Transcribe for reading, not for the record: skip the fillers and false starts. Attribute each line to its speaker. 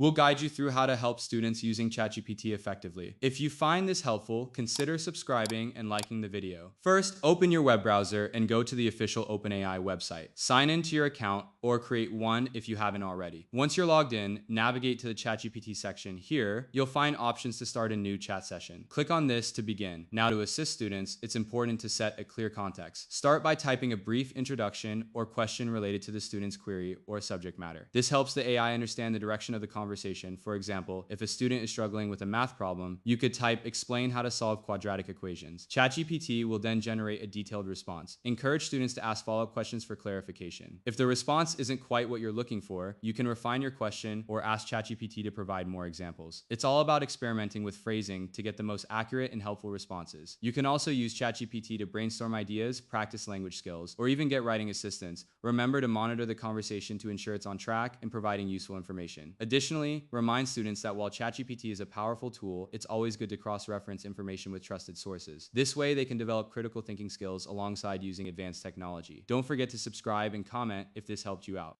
Speaker 1: We'll guide you through how to help students using ChatGPT effectively. If you find this helpful, consider subscribing and liking the video. First, open your web browser and go to the official OpenAI website. Sign into your account or create one if you haven't already. Once you're logged in, navigate to the ChatGPT section. Here, you'll find options to start a new chat session. Click on this to begin. Now, to assist students, it's important to set a clear context. Start by typing a brief introduction or question related to the student's query or subject matter. This helps the AI understand the direction of the conversation. For example, if a student is struggling with a math problem, you could type explain how to solve quadratic equations. ChatGPT will then generate a detailed response. Encourage students to ask follow-up questions for clarification. If the response isn't quite what you're looking for, you can refine your question or ask ChatGPT to provide more examples. It's all about experimenting with phrasing to get the most accurate and helpful responses. You can also use ChatGPT to brainstorm ideas, practice language skills, or even get writing assistance. Remember to monitor the conversation to ensure it's on track and providing useful information. Additionally, remind students that while ChatGPT is a powerful tool, it's always good to cross-reference information with trusted sources. This way, they can develop critical thinking skills alongside using advanced technology. Don't forget to subscribe and comment if this helped you out.